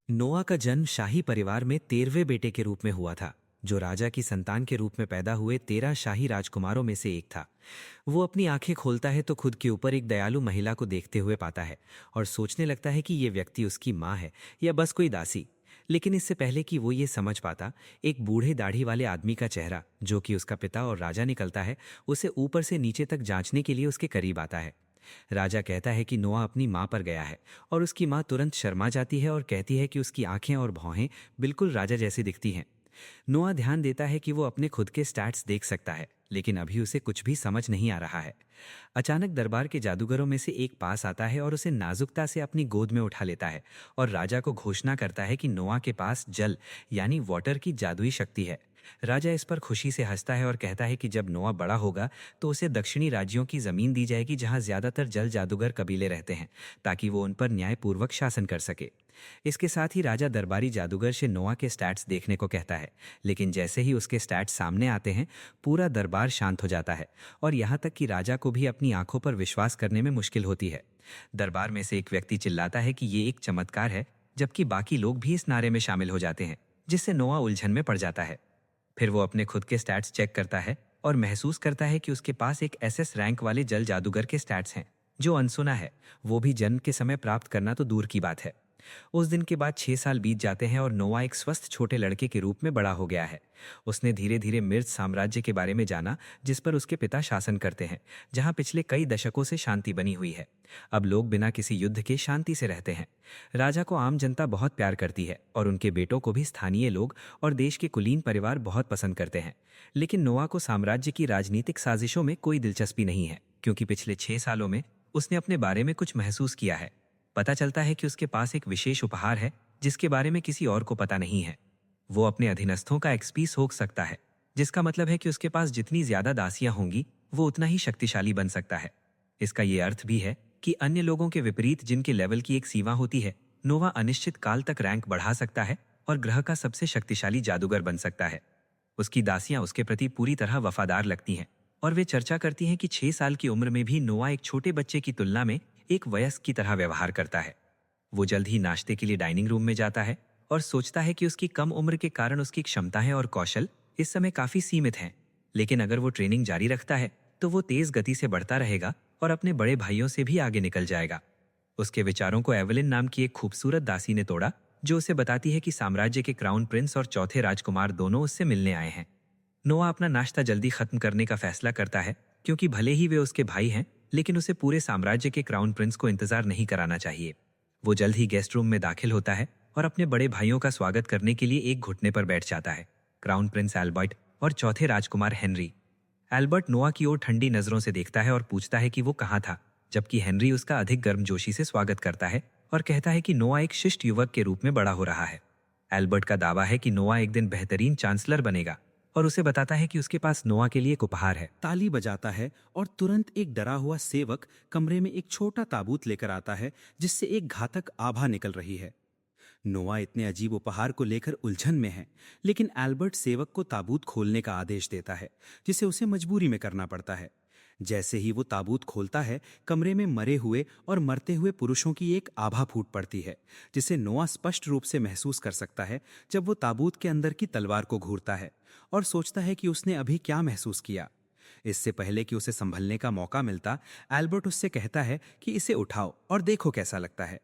नोआ का जन्म शाही परिवार में 13वें बेटे के रूप में हुआ था, जो राजा की संतान के रूप में पैदा हुए 13 शाही राजकुमारों में से एक था। वो अपनी आंखें खोलता है तो खुद के ऊपर एक दयालु महिला को देखते हुए पाता है और सोचने लगता है कि ये व्यक्ति उसकी माँ है या बस कोई दासी। लेकिन इससे पहले कि वो ये समझ पाता, एक बूढ़े दाढ़ी वाले आदमी का चेहरा, जो कि उसका पिता और राजा निकलता है, उसे ऊपर से नीचे तक जांचने के लिए उसके करीब आता है। राजा कहता है कि नोआ अपनी माँ पर गया है और उसकी माँ तुरंत शर्मा जाती है और कहती है कि उसकी आंखें और भौहें बिल्कुल राजा जैसी दिखती हैं। नोआ ध्यान देता है कि वो अपने खुद के स्टैट्स देख सकता है, लेकिन अभी उसे कुछ भी समझ नहीं आ रहा है। अचानक दरबार के जादूगरों में से एक पास आता है और उसे नाजुकता से अपनी गोद में उठा लेता है और राजा को घोषणा करता है कि नोआ के पास जल यानी वाटर की जादुई शक्ति है। राजा इस पर खुशी से हंसता है और कहता है कि जब नोआ बड़ा होगा तो उसे दक्षिणी राज्यों की जमीन दी जाएगी जहां ज्यादातर जल जादूगर कबीले रहते हैं, ताकि वो उन पर न्यायपूर्वक शासन कर सके। इसके साथ ही राजा दरबारी जादूगर से नोआ के स्टैट्स देखने को कहता है, लेकिन जैसे ही उसके स्टैट्स सामने आते हैं, पूरा दरबार शांत हो जाता है और यहाँ तक कि राजा को भी अपनी आंखों पर विश्वास करने में मुश्किल होती है। दरबार में से एक व्यक्ति चिल्लाता है कि ये एक चमत्कार है, जबकि बाकी लोग भी इस नारे में शामिल हो जाते हैं, जिससे नोआ उलझन में पड़ जाता है। फिर वो अपने खुद के स्टैट्स चेक करता है और महसूस करता है कि उसके पास एक एसएस रैंक वाले जल जादूगर के स्टैट्स हैं, जो अनसुना है। वो भी जन्म के समय प्राप्त करना तो दूर की बात है। उस दिन के बाद 6 साल बीत जाते हैं और नोआ एक स्वस्थ छोटे लड़के के रूप में बड़ा हो गया है। उसने धीरे धीरे मिर्च साम्राज्य के बारे में जाना, जिस पर उसके पिता शासन करते हैं, जहां पिछले कई दशकों से शांति बनी हुई है। अब लोग बिना किसी युद्ध के शांति से रहते हैं। राजा को आम जनता बहुत प्यार करती है और उनके बेटों को भी स्थानीय लोग और देश के कुलीन परिवार बहुत पसंद करते हैं। लेकिन नोआ को साम्राज्य की राजनीतिक साजिशों में कोई दिलचस्पी नहीं है, क्योंकि पिछले 6 सालों में उसने अपने बारे में कुछ महसूस किया है। पता चलता है कि उसके पास एक विशेष उपहार है, जिसके बारे में किसी और को पता नहीं है। वो अपने अधीनस्थों का एक्सपी सोख सकता है, जिसका मतलब है कि उसके पास जितनी ज्यादा दासियां होंगी, वो उतना ही शक्तिशाली बन सकता है। इसका ये अर्थ भी है कि अन्य लोगों के विपरीत, जिनके लेवल की एक सीमा होती है, नोवा अनिश्चित काल तक रैंक बढ़ा सकता है और ग्रह का सबसे शक्तिशाली जादूगर बन सकता है। उसकी दासियां उसके प्रति पूरी तरह वफादार लगती हैं और वे चर्चा करती हैं कि 6 साल की उम्र में भी नोआ एक छोटे बच्चे की तुलना में एक वयस्क की तरह व्यवहार करता है। वो जल्द ही नाश्ते के लिए डाइनिंग रूम में जाता है और सोचता है कि उसकी कम उम्र के कारण उसकी क्षमताएं और कौशल इस समय काफी सीमित हैं। लेकिन अगर वो ट्रेनिंग जारी रखता है तो वो तेज गति से बढ़ता रहेगा और अपने बड़े भाइयों से भी आगे निकल जाएगा। उसके विचारों को एवेलिन नाम की एक खूबसूरत दासी ने तोड़ा, जो उसे बताती है कि साम्राज्य के क्राउन प्रिंस और चौथे राजकुमार दोनों उससे मिलने आए हैं। नोआ अपना नाश्ता जल्दी खत्म करने का फैसला करता है, क्योंकि भले ही वे उसके भाई हैं, लेकिन उसे पूरे साम्राज्य के क्राउन प्रिंस को इंतजार नहीं कराना चाहिए। वो जल्द ही गेस्ट रूम में दाखिल होता है और अपने बड़े भाइयों का स्वागत करने के लिए एक घुटने पर बैठ जाता है, क्राउन प्रिंस एल्बर्ट और चौथे राजकुमार हेनरी। एल्बर्ट नोआ की ओर ठंडी नजरों से देखता है और पूछता है कि वो कहाँ था, जबकि हेनरी उसका अधिक गर्मजोशी से स्वागत करता है और कहता है कि नोआ एक शिष्ट युवक के रूप में बड़ा हो रहा है। एल्बर्ट का दावा है कि नोआ एक दिन बेहतरीन चांसलर बनेगा और उसे बताता है कि उसके पास नोआ के लिए एक उपहार है। ताली बजाता है और तुरंत एक डरा हुआ सेवक कमरे में एक छोटा ताबूत लेकर आता है, जिससे एक घातक आभा निकल रही है। नोआ इतने अजीब उपहार को लेकर उलझन में है, लेकिन एल्बर्ट सेवक को ताबूत खोलने का आदेश देता है, जिसे उसे मजबूरी में करना पड़ता है। जैसे ही वो ताबूत खोलता है, कमरे में मरे हुए और मरते हुए पुरुषों की एक आभा फूट पड़ती है, जिसे नोआ स्पष्ट रूप से महसूस कर सकता है जब वो ताबूत के अंदर की तलवार को घूरता है और सोचता है कि उसने अभी क्या महसूस किया। इससे पहले कि उसे संभलने का मौका मिलता, एल्बर्ट उससे कहता है कि इसे उठाओ और देखो कैसा लगता है।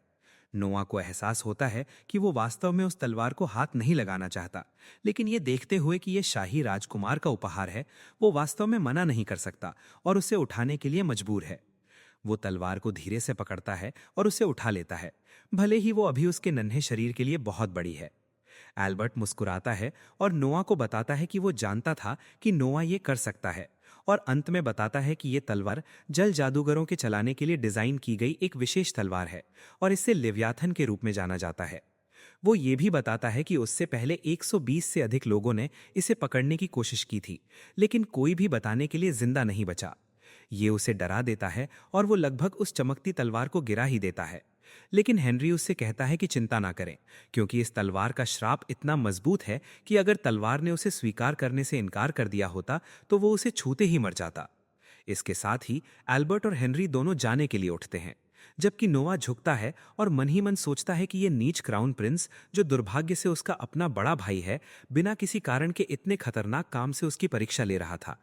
नोआ को एहसास होता है कि वो वास्तव में उस तलवार को हाथ नहीं लगाना चाहता, लेकिन ये देखते हुए कि ये शाही राजकुमार का उपहार है, वो वास्तव में मना नहीं कर सकता और उसे उठाने के लिए मजबूर है। वो तलवार को धीरे से पकड़ता है और उसे उठा लेता है, भले ही वो अभी उसके नन्हे शरीर के लिए बहुत बड़ी है। एल्बर्ट मुस्कुराता है और नोआ को बताता है कि वो जानता था कि नोआ ये कर सकता है, और अंत में बताता है कि ये तलवार जल जादूगरों के चलाने के लिए डिजाइन की गई एक विशेष तलवार है और इसे लिव्याथन के रूप में जाना जाता है। वो ये भी बताता है कि उससे पहले 120 से अधिक लोगों ने इसे पकड़ने की कोशिश की थी, लेकिन कोई भी बताने के लिए जिंदा नहीं बचा। ये उसे डरा देता है और वो लगभग उस चमकती तलवार को गिरा ही देता है। लेकिन हेनरी उससे कहता है कि चिंता ना करें, क्योंकि इस तलवार का श्राप इतना मजबूत है कि अगर तलवार ने उसे स्वीकार करने से इनकार कर दिया होता तो वो उसे छूते ही मर जाता। इसके साथ ही एल्बर्ट और हेनरी दोनों जाने के लिए उठते हैं। जबकि नोआ झुकता है और मन ही मन सोचता है कि ये नीच क्राउन प्रिंस, जो दुर्भाग्य से उसका अपना बड़ा भाई है, बिना किसी कारण के इतने खतरनाक काम से उसकी परीक्षा ले रहा था।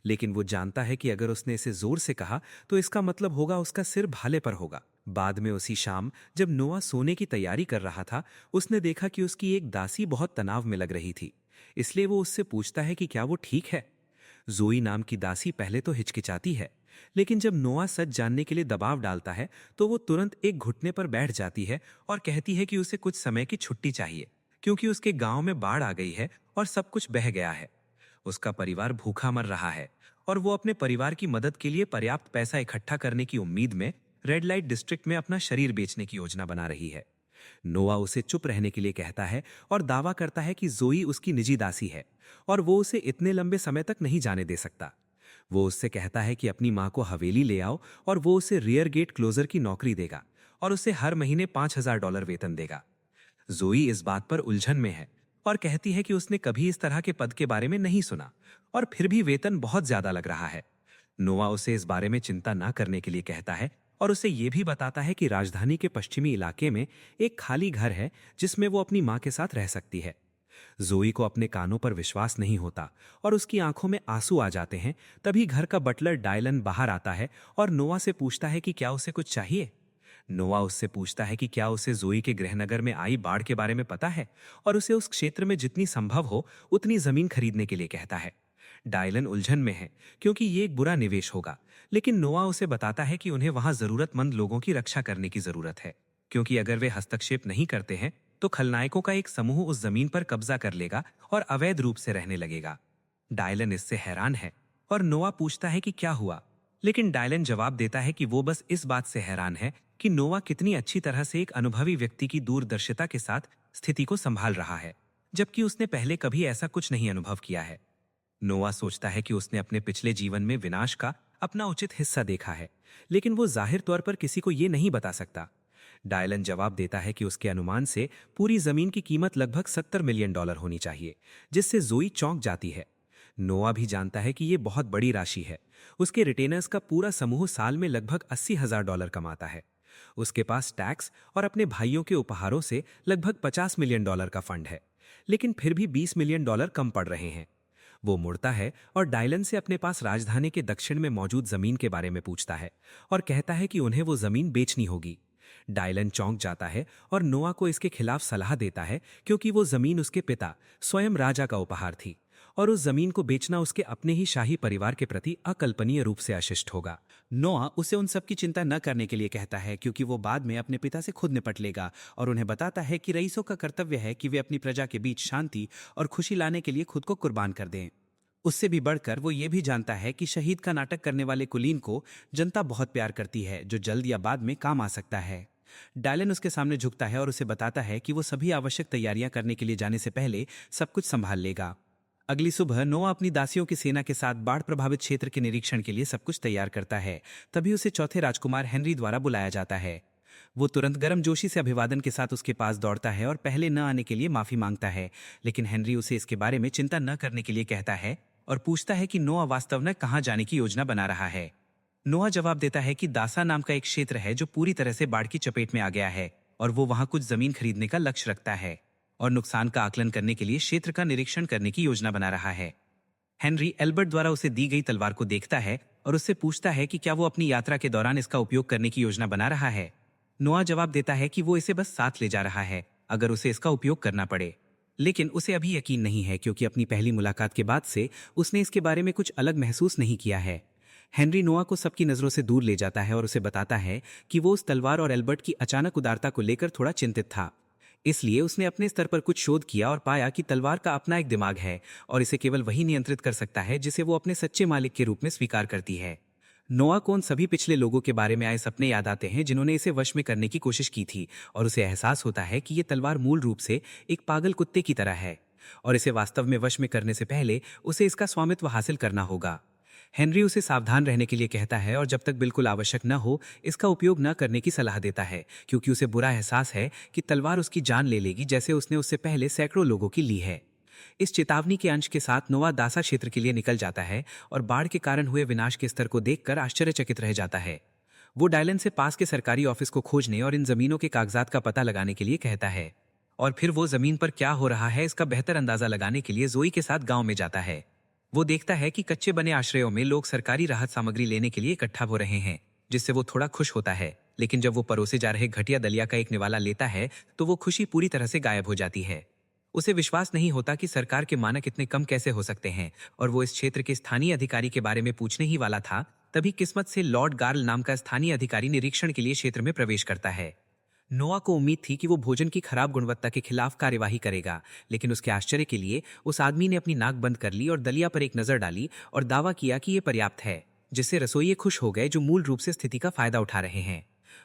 लेकिन वो जानता है कि अगर उसने इसे जोर से कहा तो इसका मतलब होगा उसका सिर भाले पर होगा। बाद में उसी शाम जब नोआ सोने की तैयारी कर रहा था, उसने देखा कि उसकी एक दासी बहुत तनाव में लग रही थी। इसलिए वो उससे पूछता है कि क्या वो ठीक है। जोई नाम की दासी पहले तो हिचकिचाती है, लेकिन जब नोआ सच जानने के लिए दबाव डालता है तो वो तुरंत एक घुटने पर बैठ जाती है और कहती है कि उसे कुछ समय की छुट्टी चाहिए, क्योंकि उसके गांव में बाढ़ आ गई है और सब कुछ बह गया है। उसका परिवार भूखा मर रहा है और वो अपने परिवार की मदद के लिए पर्याप्त पैसा इकट्ठा करने की उम्मीद में रेड लाइट डिस्ट्रिक्ट में अपना शरीर बेचने की योजना बना रही है। नोआ उसे चुप रहने के लिए कहता है और दावा करता है कि जोई उसकी निजी दासी है और वो उसे इतने लंबे समय तक नहीं जाने दे सकता। वो उससे कहता है कि अपनी मां को हवेली ले आओ और वो उसे रियर गेट क्लोजर की नौकरी देगा और उसे हर महीने $5000 वेतन देगा। जोई इस बात पर उलझन में है और कहती है कि उसने कभी इस तरह के पद के बारे में नहीं सुना और फिर भी वेतन बहुत ज्यादा लग रहा है। नोआ उसे इस बारे में चिंता ना करने के लिए कहता है और उसे यह भी बताता है कि राजधानी के पश्चिमी इलाके में एक खाली घर है जिसमें वो अपनी मां के साथ रह सकती है। जोई को अपने कानों पर विश्वास नहीं होता और उसकी आंखों में आंसू आ जाते हैं। तभी घर का बटलर डायलन बाहर आता है और नोआ से पूछता है कि क्या उसे कुछ चाहिए। नोआ उससे पूछता है कि क्या उसे जोई के गृहनगर में आई बाढ़ के बारे में पता है और उसे उस क्षेत्र में जितनी संभव हो उतनी जमीन खरीदने के लिए कहता है। डायलन उलझन में है क्योंकि ये एक बुरा निवेश होगा, लेकिन नोआ उसे बताता है कि उन्हें वहां जरूरतमंद लोगों की रक्षा करने की जरूरत है, क्योंकि अगर वे हस्तक्षेप नहीं करते हैं तो खलनायकों का एक समूह उस जमीन पर कब्जा कर लेगा और अवैध रूप से रहने लगेगा। डायलन इससे हैरान है और नोआ पूछता है कि क्या हुआ, लेकिन डायलन जवाब देता है कि वो बस इस बात से हैरान है कि नोआ कितनी अच्छी तरह से एक अनुभवी व्यक्ति की दूरदर्शिता के साथ स्थिति को संभाल रहा है, जबकि उसने पहले कभी ऐसा कुछ नहीं अनुभव किया है। नोआ सोचता है कि उसने अपने पिछले जीवन में विनाश का अपना उचित हिस्सा देखा है, लेकिन वो जाहिर तौर पर किसी को ये नहीं बता सकता। डायलन जवाब देता है कि उसके अनुमान से पूरी जमीन की कीमत लगभग $70 मिलियन होनी चाहिए, जिससे जोई चौंक जाती है। नोआ भी जानता है कि ये बहुत बड़ी राशि है। उसके रिटेनर्स का पूरा समूह साल में लगभग $80,000 कमाता है। उसके पास टैक्स और अपने भाइयों के उपहारों से लगभग $50 मिलियन का फंड है, लेकिन फिर भी $20 मिलियन कम पड़ रहे हैं। वो मुड़ता है और डायलन से अपने पास राजधानी के दक्षिण में मौजूद जमीन के बारे में पूछता है और कहता है कि उन्हें वो जमीन बेचनी होगी। डायलन चौंक जाता है और नोआ को इसके खिलाफ सलाह देता है, क्योंकि वो जमीन उसके पिता स्वयं राजा का उपहार थी और उस जमीन को बेचना उसके अपने ही शाही परिवार के प्रति अकल्पनीय रूप से अशिष्ट होगा। नोआ उसे उन सब की चिंता न करने के लिए कहता है, क्योंकि वो बाद में अपने पिता से खुद निपट लेगा, और उन्हें बताता है कि रईसों का कर्तव्य है कि वे अपनी प्रजा के बीच शांति और खुशी लाने के लिए खुद को कुर्बान कर दें। उससे भी बढ़कर वो ये भी जानता है कि शहीद का नाटक करने वाले कुलीन को जनता बहुत प्यार करती है, जो जल्द या बाद में काम आ सकता है। डायलन उसके सामने झुकता है और उसे बताता है कि वो सभी आवश्यक तैयारियां करने के लिए जाने से पहले सब कुछ संभाल लेगा। अगली सुबह नोआ अपनी दासियों की सेना के साथ बाढ़ प्रभावित क्षेत्र के निरीक्षण के लिए सब कुछ तैयार करता है। तभी उसे चौथे राजकुमार हेनरी द्वारा बुलाया जाता है। वो तुरंत गर्मजोशी से अभिवादन के साथ उसके पास दौड़ता है और पहले न आने के लिए माफी मांगता है, लेकिन हेनरी उसे इसके बारे में चिंता न करने के लिए कहता है और पूछता है कि नोआ वास्तव में कहाँ जाने की योजना बना रहा है। नोआ जवाब देता है कि दासा नाम का एक क्षेत्र है जो पूरी तरह से बाढ़ की चपेट में आ गया है और वो वहां कुछ जमीन खरीदने का लक्ष्य रखता है और नुकसान का आकलन करने के लिए क्षेत्र का निरीक्षण करने की योजना बना रहा है। हेनरी एल्बर्ट द्वारा उसे दी गई तलवार को देखता है और उससे पूछता है कि क्या वो अपनी यात्रा के दौरान इसका उपयोग करने की योजना बना रहा है। नोआ जवाब देता है कि वो इसे बस साथ ले जा रहा है अगर उसे इसका उपयोग करना पड़े, लेकिन उसे अभी यकीन नहीं है, क्योंकि अपनी पहली मुलाकात के बाद से उसने इसके बारे में कुछ अलग महसूस नहीं किया है। हेनरी नोआ को सबकी नजरों से दूर ले जाता है और उसे बताता है कि वो उस तलवार और एल्बर्ट की अचानक उदारता को लेकर थोड़ा चिंतित था। इसलिए उसने अपने स्तर पर कुछ शोध किया और पाया कि तलवार का अपना एक दिमाग है और इसे केवल वही नियंत्रित कर सकता है जिसे वो अपने सच्चे मालिक के रूप में स्वीकार करती है। नोआ को उन सभी पिछले लोगों के बारे में आए सपने याद आते हैं जिन्होंने इसे वश में करने की कोशिश की थी, और उसे एहसास होता है कि ये तलवार मूल रूप से एक पागल कुत्ते की तरह है और इसे वास्तव में वश में करने से पहले उसे इसका स्वामित्व हासिल करना होगा। हेनरी उसे सावधान रहने के लिए कहता है और जब तक बिल्कुल आवश्यक न हो इसका उपयोग न करने की सलाह देता है, क्योंकि उसे बुरा एहसास है कि तलवार उसकी जान ले लेगी, जैसे उसने उससे पहले सैकड़ों लोगों की ली है। इस चेतावनी के अंश के साथ नोआ दासा क्षेत्र के लिए निकल जाता है और बाढ़ के कारण हुए विनाश के स्तर को देखकर आश्चर्यचकित रह जाता है। वो डायलन से पास के सरकारी ऑफिस को खोजने और इन जमीनों के कागजात का पता लगाने के लिए कहता है। और फिर वो जमीन पर क्या हो रहा है इसका बेहतर अंदाजा लगाने के लिए जोई के साथ गांव में जाता है। वो देखता है कि कच्चे बने आश्रयों में लोग सरकारी राहत सामग्री लेने के लिए इकट्ठा हो रहे हैं, जिससे वो थोड़ा खुश होता है। लेकिन जब वो परोसे जा रहे घटिया दलिया का एक निवाला लेता है तो वो खुशी पूरी तरह से गायब हो जाती है। उसे विश्वास नहीं होता कि सरकार के मानक इतने कम कैसे हो सकते हैं, और वो इस क्षेत्र के स्थानीय अधिकारी के बारे में पूछने ही वाला था, तभी किस्मत से लॉर्ड गार्ल नाम का स्थानीय अधिकारी निरीक्षण के लिए क्षेत्र में प्रवेश करता है। नोआ को उम्मीद थी कि वो भोजन की खराब गुणवत्ता के खिलाफ कार्यवाही करेगा, लेकिन उसके आश्चर्य के लिए उस आदमी ने अपनी नाक बंद कर ली और दलिया पर एक नजर डाली और दावा किया कि ये पर्याप्त है, जिससे रसोइये खुश हो गए जो मूल रूप से स्थिति का फायदा उठा रहे हैं।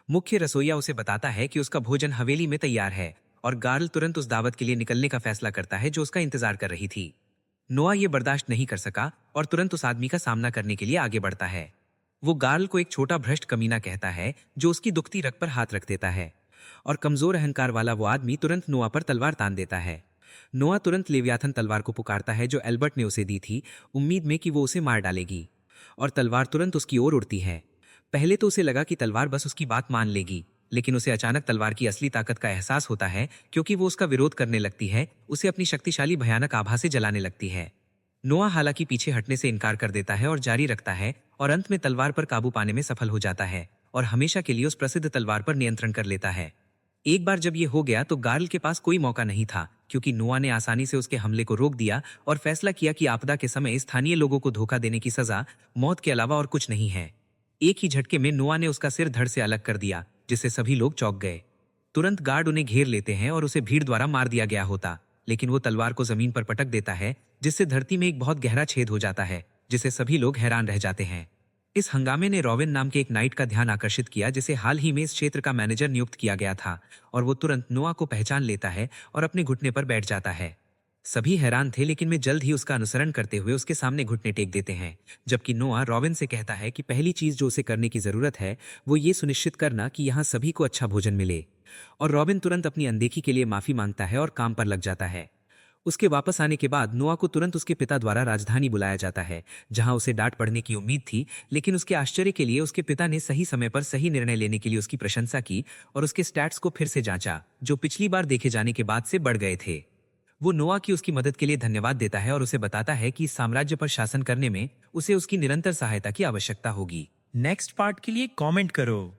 मुख्य रसोइया उसे बताता है कि उसका भोजन हवेली में तैयार है, और गार्ल तुरंत उस दावत के लिए निकलने का फैसला करता है जो उसका इंतजार कर रही थी। नोआ ये बर्दाश्त नहीं कर सका और तुरंत उस आदमी का सामना करने के लिए आगे बढ़ता है। वो गार्ल को एक छोटा भ्रष्ट कमीना कहता है जो उसकी दुखती रग पर हाथ रख देता है, और कमजोर अहंकार वाला वो आदमी तुरंत नोआ पर तलवार तान देता है। नोआ तुरंत लेवियाथन तलवार को पुकारता है जो एल्बर्ट ने उसे दी थी, उम्मीद में कि वो उसे मार डालेगी, और तलवार तुरंत उसकी ओर उड़ती है। पहले तो उसे लगा कि तलवार बस उसकी बात मान लेगी, लेकिन उसे अचानक तलवार की असली ताकत का एहसास होता है, क्योंकि वो उसका विरोध करने लगती है, उसे अपनी शक्तिशाली भयानक आभा से जलाने लगती है। नोआ हालांकि पीछे हटने से इनकार कर देता है और जारी रखता है, और अंत में तलवार पर काबू पाने में सफल हो जाता है और हमेशा के लिए उस प्रसिद्ध तलवार पर नियंत्रण कर लेता है। एक बार जब ये हो गया तो गार्ल के पास कोई मौका नहीं था, क्योंकि नोआ ने आसानी से उसके हमले को रोक दिया और फैसला किया कि आपदा के समय स्थानीय लोगों को धोखा देने की सजा मौत के अलावा और कुछ नहीं है। एक ही झटके में नोआ ने उसका सिर धड़ से अलग कर दिया, जिससे सभी लोग चौंक गए। तुरंत गार्ड उन्हें घेर लेते हैं और उसे भीड़ द्वारा मार दिया गया होता, लेकिन वो तलवार को जमीन पर पटक देता है, जिससे धरती में एक बहुत गहरा छेद हो जाता है, जिसे सभी लोग हैरान रह जाते हैं। इस हंगामे ने रॉबिन नाम के एक नाइट का ध्यान आकर्षित किया, जिसे हाल ही में इस क्षेत्र का मैनेजर नियुक्त किया गया था, और वो तुरंत नोआ को पहचान लेता है और अपने घुटने पर बैठ जाता है। सभी हैरान थे, लेकिन वे जल्द ही उसका अनुसरण करते हुए उसके सामने घुटने टेक देते हैं, जबकि नोआ रॉबिन से कहता है कि पहली चीज जो उसे करने की जरूरत है वो ये सुनिश्चित करना कि यहाँ सभी को अच्छा भोजन मिले। और रॉबिन तुरंत अपनी अनदेखी के लिए माफी मांगता है और काम पर लग जाता है। उसके वापस आने के बाद नोआ को तुरंत उसके पिता द्वारा राजधानी बुलाया जाता है, जहां उसे डांट पड़ने की उम्मीद थी, लेकिन उसके आश्चर्य के लिए उसके पिता ने सही समय पर सही निर्णय लेने के लिए उसकी प्रशंसा की और उसके स्टैट्स को फिर से जांचा, जो पिछली बार देखे जाने के बाद से बढ़ गए थे। वो नोआ की उसकी मदद के लिए धन्यवाद देता है और उसे बताता है कि इस साम्राज्य पर शासन करने में उसे उसकी निरंतर सहायता की आवश्यकता होगी। नेक्स्ट पार्ट के लिए कमेंट करो।